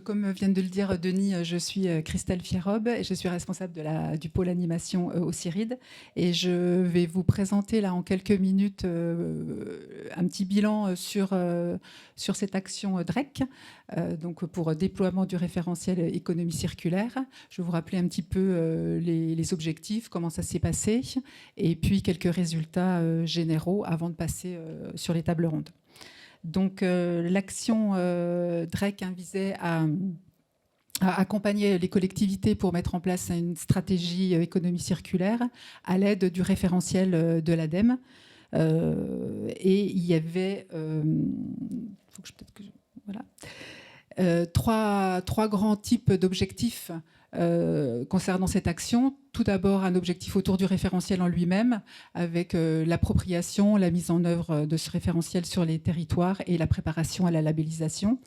Comme vient de le dire Denis, je suis Christelle Fierob et je suis responsable du pôle animation au CIRID. Et je vais vous présenter là en quelques minutes un petit bilan sur cette action DREC, donc pour déploiement du référentiel économie circulaire. Je vais vous rappeler un petit peu les objectifs, comment ça s'est passé, et puis quelques résultats généraux avant de passer sur les tables rondes. Donc, l'action DREC visait à accompagner les collectivités pour mettre en place une stratégie économie circulaire à l'aide du référentiel de l'ADEME. Et il y avait trois grands types d'objectifs concernant cette action. Tout d'abord, un objectif autour du référentiel en lui-même, avec l'appropriation, la mise en œuvre de ce référentiel sur les territoires et la préparation à la labellisation.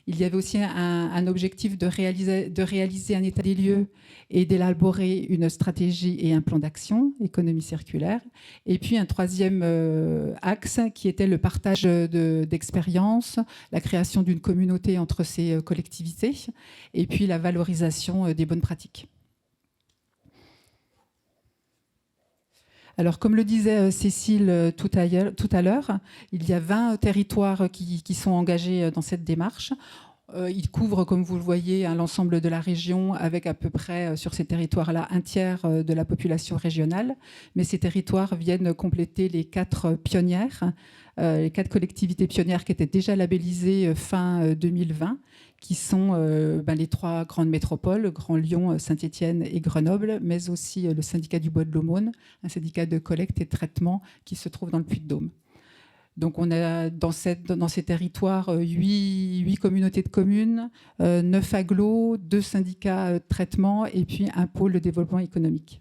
Il y avait aussi un objectif de réaliser un état des lieux et d'élaborer une stratégie et un plan d'action, économie circulaire. Et puis un troisième axe qui était le partage d'expériences, la création d'une communauté entre ces collectivités et puis la valorisation des bonnes pratiques. Alors, comme le disait Cécile tout à l'heure, il y a 20 territoires qui sont engagés dans cette démarche. Il couvre, comme vous le voyez, l'ensemble de la région, avec à peu près, sur ces territoires-là, un tiers de la population régionale. Mais ces territoires viennent compléter les 4 pionnières, les 4 collectivités pionnières qui étaient déjà labellisées fin 2020, qui sont les 3 grandes métropoles, Grand Lyon, Saint-Étienne et Grenoble, mais aussi le syndicat du Bois de l'Aumône, un syndicat de collecte et de traitement qui se trouve dans le Puy-de-Dôme. Donc on a dans ces territoires 8 communautés de communes, 9 agglos, 2 syndicats de traitement et puis un pôle de développement économique.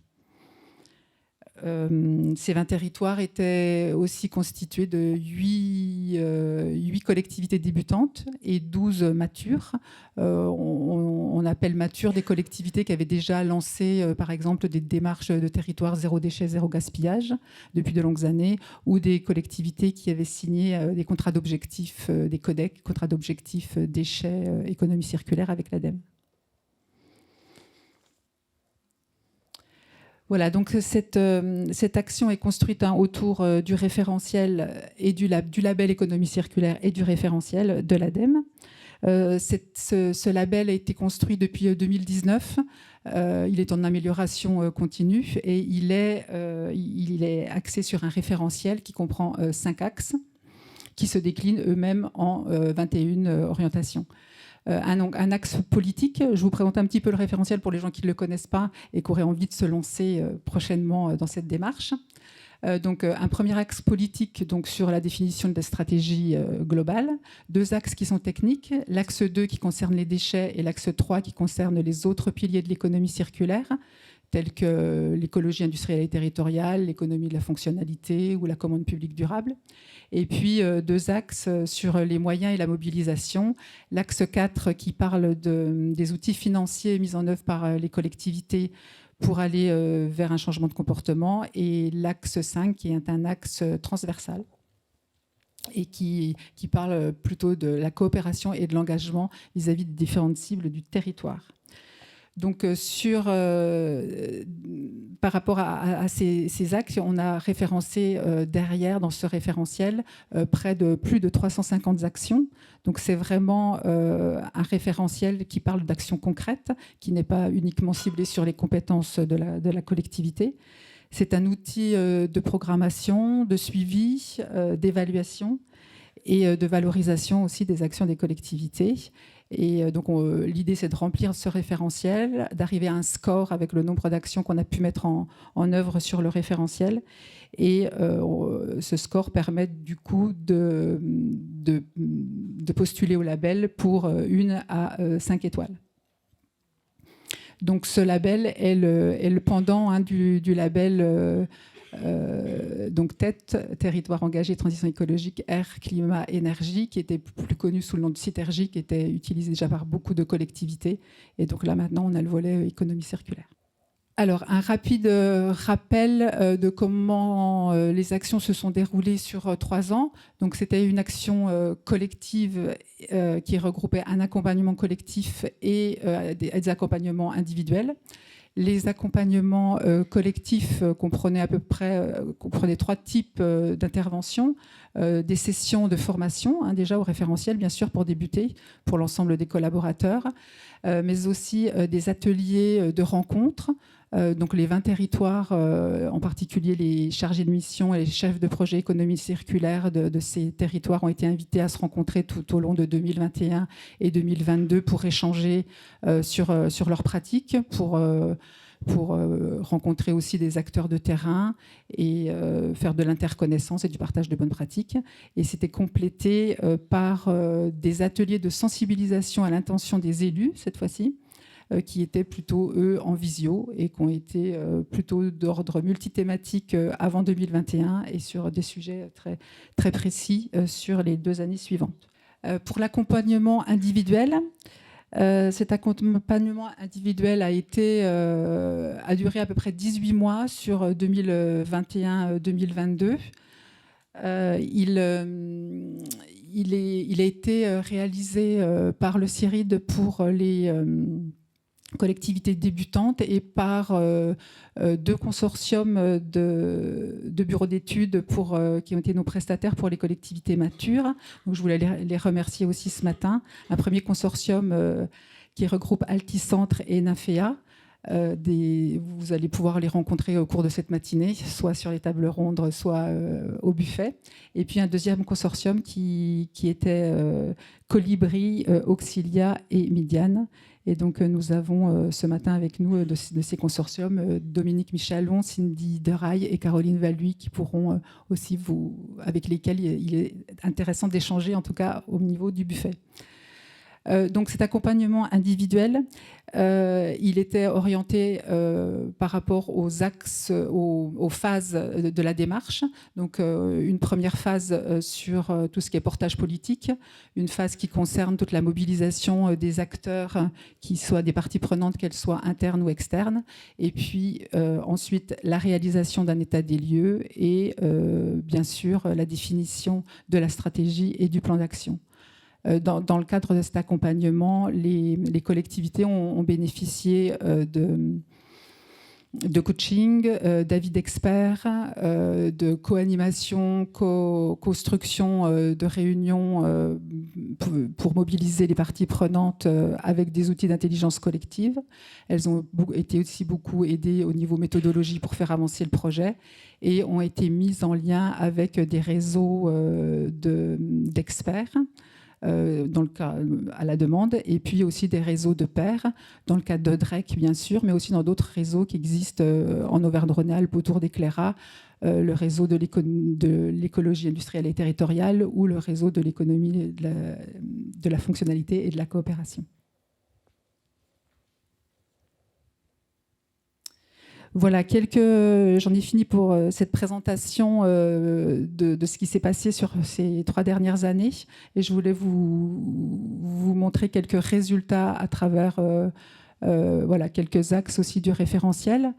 Ces 20 territoires étaient aussi constitués de 8 collectivités débutantes et 12 matures. On appelle matures des collectivités qui avaient déjà lancé, par exemple, des démarches de territoire zéro déchet, zéro gaspillage depuis de longues années, ou des collectivités qui avaient signé des contrats d'objectifs, des codecs, contrats d'objectifs déchets, économie circulaire avec l'ADEME. Voilà, donc cette action est construite autour du référentiel et du label économie circulaire et du référentiel de l'ADEME. Ce label a été construit depuis 2019. Il est en amélioration continue et il est axé sur un référentiel qui comprend 5 axes qui se déclinent eux-mêmes en 21 orientations. Un axe politique. Je vous présente un petit peu le référentiel pour les gens qui ne le connaissent pas et qui auraient envie de se lancer prochainement dans cette démarche. Donc, un premier axe politique donc, sur la définition de la stratégie globale. 2 axes qui sont techniques. L'axe 2 qui concerne les déchets et l'axe 3 qui concerne les autres piliers de l'économie circulaire, tels que l'écologie industrielle et territoriale, l'économie de la fonctionnalité ou la commande publique durable. Et puis 2 axes sur les moyens et la mobilisation. L'axe 4 qui parle des outils financiers mis en œuvre par les collectivités pour aller vers un changement de comportement. Et l'axe 5 qui est un axe transversal et qui parle plutôt de la coopération et de l'engagement vis-à-vis des différentes cibles du territoire. Donc, par rapport à ces axes, on a référencé derrière, dans ce référentiel, plus de 350 actions. Donc, c'est vraiment un référentiel qui parle d'actions concrètes, qui n'est pas uniquement ciblé sur les compétences de la collectivité. C'est un outil de programmation, de suivi, d'évaluation et de valorisation aussi des actions des collectivités. Et donc, l'idée, c'est de remplir ce référentiel, d'arriver à un score avec le nombre d'actions qu'on a pu mettre en œuvre sur le référentiel. Et ce score permet du coup de postuler au label pour 1 à 5 étoiles. Donc, ce label est le pendant du label donc TET, Territoire engagé, transition écologique, air, climat, énergie, qui était plus connu sous le nom de Citergie, qui était utilisé déjà par beaucoup de collectivités. Et donc là, maintenant, on a le volet économie circulaire. Alors, un rapide rappel de comment les actions se sont déroulées sur 3 ans. Donc, c'était une action collective qui regroupait un accompagnement collectif et des accompagnements individuels. Les accompagnements collectifs comprenaient à peu près comprenaient 3 types d'interventions. Des sessions de formation, déjà au référentiel, bien sûr, pour débuter, pour l'ensemble des collaborateurs, mais aussi des ateliers de rencontres. Donc les 20 territoires, en particulier les chargés de mission et les chefs de projet économie circulaire de ces territoires ont été invités à se rencontrer tout au long de 2021 et 2022 pour échanger sur leurs pratiques, pour rencontrer aussi des acteurs de terrain et faire de l'interconnaissance et du partage de bonnes pratiques. Et c'était complété par des ateliers de sensibilisation à l'intention des élus, cette fois-ci, qui étaient plutôt, eux, en visio et qui ont été plutôt d'ordre multithématique avant 2021 et sur des sujets très, très précis sur les 2 années suivantes. Pour l'accompagnement individuel, cet accompagnement individuel a duré à peu près 18 mois sur 2021-2022. Il a été réalisé par le CIRID pour les collectivités débutantes et par 2 consortiums de bureaux d'études qui ont été nos prestataires pour les collectivités matures. Donc, je voulais les remercier aussi ce matin. Un premier consortium qui regroupe Alticentre et Nafea. Vous allez pouvoir les rencontrer au cours de cette matinée, soit sur les tables rondes, soit au buffet. Et puis un deuxième consortium qui était Colibri, Auxilia et Midiane. Et donc nous avons ce matin avec nous de ces consortiums Dominique Michalon, Cindy Deraille et Caroline Valuy qui pourront aussi avec lesquels il est intéressant d'échanger, en tout cas au niveau du buffet. Donc cet accompagnement individuel, il était orienté par rapport aux axes, aux phases de la démarche. Donc une première phase sur tout ce qui est portage politique, une phase qui concerne toute la mobilisation des acteurs, qui soient des parties prenantes, qu'elles soient internes ou externes, et puis ensuite la réalisation d'un état des lieux et bien sûr la définition de la stratégie et du plan d'action. Dans le cadre de cet accompagnement, les collectivités ont bénéficié de coaching, d'avis d'experts, de co-animation, co-construction de réunions pour mobiliser les parties prenantes avec des outils d'intelligence collective. Elles ont été aussi beaucoup aidées au niveau méthodologie pour faire avancer le projet et ont été mises en lien avec des réseaux d'experts. Dans le cas à la demande, et puis aussi des réseaux de pairs, dans le cas d'Odrec bien sûr, mais aussi dans d'autres réseaux qui existent en Auvergne-Rhône-Alpes autour d'Éclaira, le réseau de l'écologie industrielle et territoriale ou le réseau de l'économie de la fonctionnalité et de la coopération. Voilà, j'en ai fini pour cette présentation de ce qui s'est passé sur ces 3 dernières années. Et je voulais vous montrer quelques résultats à travers voilà, quelques axes aussi du référentiel.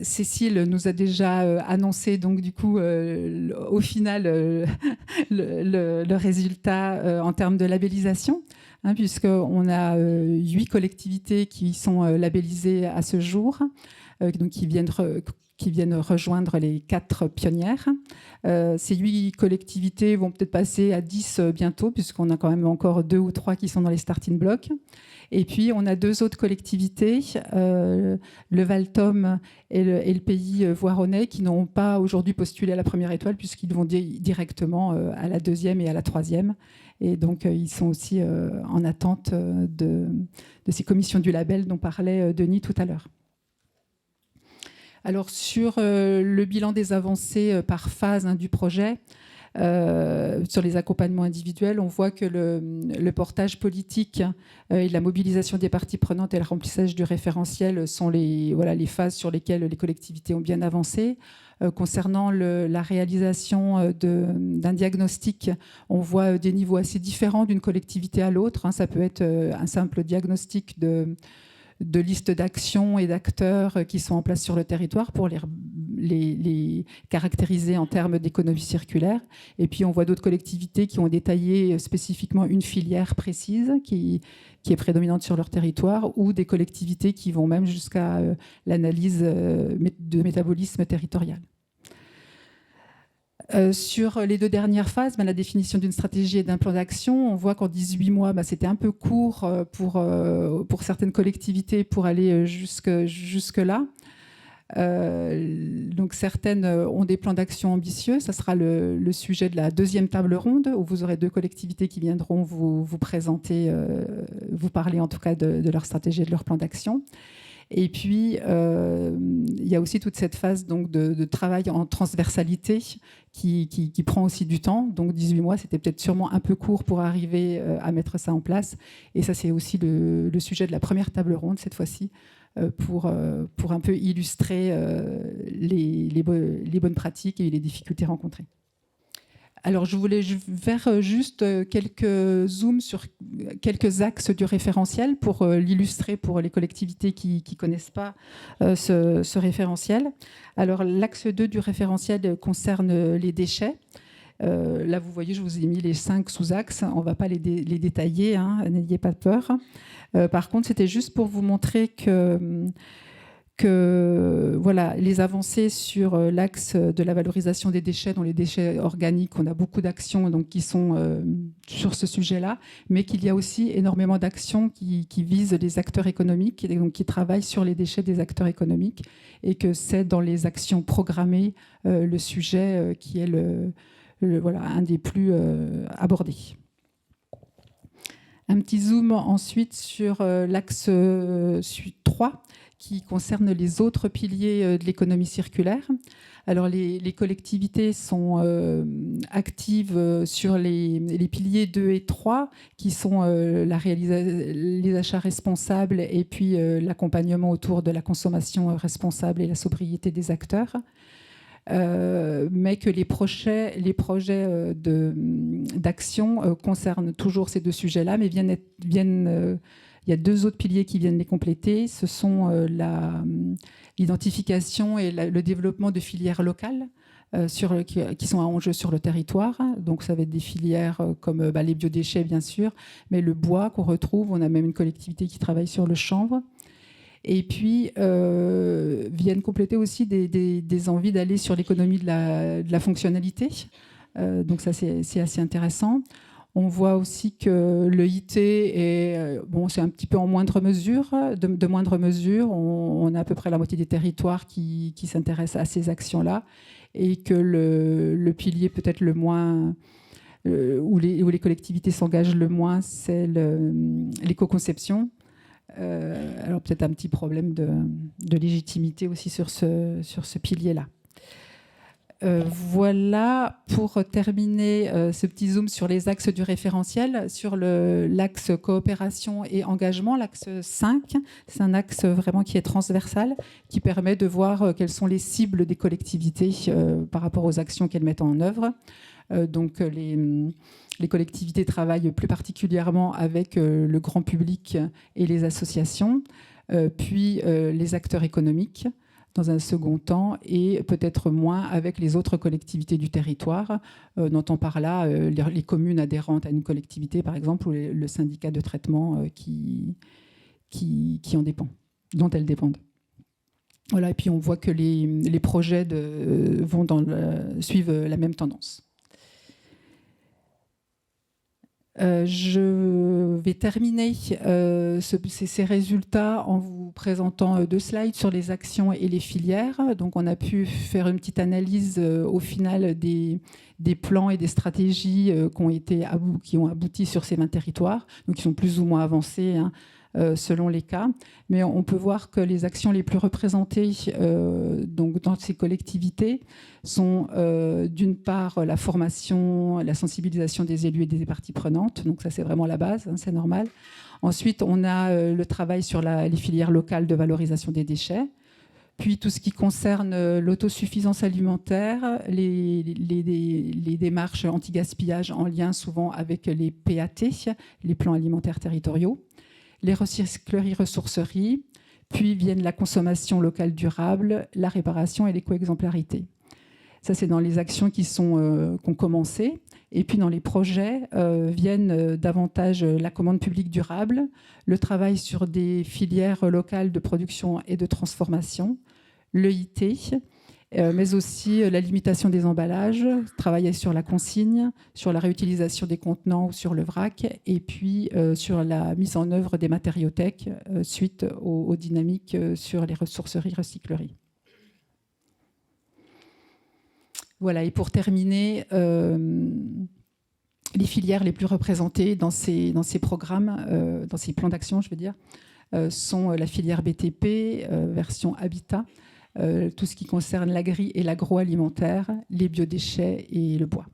Cécile nous a déjà annoncé donc du coup au final le résultat en termes de labellisation. Puisqu'on a 8 collectivités qui sont labellisées à ce jour, donc qui viennent rejoindre les 4 pionnières. Ces 8 collectivités vont peut-être passer à 10 bientôt, puisqu'on a quand même encore 2 ou 3 qui sont dans les starting blocks. Et puis, on a 2 autres collectivités, le Val-Thôme et le pays voironnais, qui n'ont pas aujourd'hui postulé à la première étoile, puisqu'ils vont directement à la 2e et à la 3e. Et donc, ils sont aussi en attente de ces commissions du label dont parlait Denis tout à l'heure. Alors, sur le bilan des avancées par phase du projet, sur les accompagnements individuels, on voit que le portage politique et la mobilisation des parties prenantes et le remplissage du référentiel sont les phases sur lesquelles les collectivités ont bien avancé. Concernant la réalisation d'un diagnostic, on voit des niveaux assez différents d'une collectivité à l'autre. Ça peut être un simple diagnostic de listes d'actions et d'acteurs qui sont en place sur le territoire pour les caractériser en termes d'économie circulaire. Et puis on voit d'autres collectivités qui ont détaillé spécifiquement une filière précise qui est prédominante sur leur territoire, ou des collectivités qui vont même jusqu'à l'analyse de métabolisme territorial. Sur les 2 dernières phases, la définition d'une stratégie et d'un plan d'action, on voit qu'en 18 mois, c'était un peu court pour certaines collectivités pour aller jusque-là. Donc certaines ont des plans d'action ambitieux. Ça sera le sujet de la 2e table ronde, où vous aurez 2 collectivités qui viendront vous présenter, vous parler en tout cas de leur stratégie et de leur plan d'action. Et puis, il y a aussi toute cette phase donc, de travail en transversalité qui prend aussi du temps. Donc 18 mois, c'était peut-être sûrement un peu court pour arriver à mettre ça en place. Et ça, c'est aussi le sujet de la première table ronde, cette fois-ci, pour un peu illustrer les bonnes pratiques et les difficultés rencontrées. Alors, je voulais faire juste quelques zooms sur quelques axes du référentiel pour l'illustrer pour les collectivités qui ne connaissent pas ce référentiel. Alors, l'axe 2 du référentiel concerne les déchets. Là, vous voyez, je vous ai mis les 5 sous-axes. On ne va pas les détailler, hein, n'ayez pas peur. Par contre, c'était juste pour vous montrer que voilà, les avancées sur l'axe de la valorisation des déchets, dont les déchets organiques, on a beaucoup d'actions donc, qui sont sur ce sujet-là, mais qu'il y a aussi énormément d'actions qui visent les acteurs économiques et donc qui travaillent sur les déchets des acteurs économiques, et que c'est dans les actions programmées le sujet qui est voilà, un des plus abordés. Un petit zoom ensuite sur l'axe 3, qui concerne les autres piliers de l'économie circulaire. Alors les collectivités sont actives sur les piliers 2 et 3, qui sont les achats responsables et puis l'accompagnement autour de la consommation responsable et la sobriété des acteurs. Mais que les projets d'action concernent toujours ces 2 sujets-là, mais il y a 2 autres piliers qui viennent les compléter. Ce sont l'identification et le développement de filières locales qui sont à enjeu sur le territoire. Donc ça va être des filières comme les biodéchets, bien sûr, mais le bois qu'on retrouve. On a même une collectivité qui travaille sur le chanvre. Et puis, viennent compléter aussi des envies d'aller sur l'économie de la fonctionnalité. Donc ça, c'est assez intéressant. On voit aussi que le IT est, c'est un petit peu en moindre mesure, de moindre mesure. On a à peu près la moitié des territoires qui s'intéressent à ces actions-là, et que le pilier peut-être le moins, où les collectivités s'engagent le moins, c'est l'éco-conception. Alors peut-être un petit problème de légitimité aussi sur ce pilier-là. Voilà pour terminer ce petit zoom sur les axes du référentiel. Sur l'axe coopération et engagement, l'axe 5, c'est un axe vraiment qui est transversal, qui permet de voir quelles sont les cibles des collectivités par rapport aux actions qu'elles mettent en œuvre. Donc les collectivités travaillent plus particulièrement avec le grand public et les associations, puis les acteurs économiques dans un second temps, et peut-être moins avec les autres collectivités du territoire. On entend par là les communes adhérentes à une collectivité, par exemple, ou le syndicat de traitement qui en dépend, dont elles dépendent. Voilà, et puis on voit que les projets suivent la même tendance. Je vais terminer ces résultats en vous présentant 2 slides sur les actions et les filières. Donc, on a pu faire une petite analyse au final des plans et des stratégies qui ont abouti sur ces 20 territoires, donc qui sont plus ou moins avancés, hein, selon les cas. Mais on peut voir que les actions les plus représentées donc dans ces collectivités sont d'une part la formation, la sensibilisation des élus et des parties prenantes. Donc ça, c'est vraiment la base, hein, c'est normal. Ensuite, on a le travail sur les filières locales de valorisation des déchets. Puis tout ce qui concerne l'autosuffisance alimentaire, les démarches anti-gaspillage en lien souvent avec les PAT, les plans alimentaires territoriaux. les recycleries, ressourceries, puis viennent la consommation locale durable, la réparation et l'éco-exemplarité. Ça, c'est dans les actions qui ont commencé. Et puis, dans les projets, viennent davantage la commande publique durable, le travail sur des filières locales de production et de transformation, l'EIT, mais aussi la limitation des emballages, travailler sur la consigne, sur la réutilisation des contenants ou sur le vrac, et puis sur la mise en œuvre des matériothèques suite aux dynamiques sur les ressourceries, recycleries. Voilà, et pour terminer, les filières les plus représentées dans ces programmes, dans ces plans d'action, je veux dire, sont la filière BTP, version Habitat, tout ce qui concerne l'agri et l'agroalimentaire, les biodéchets et le bois.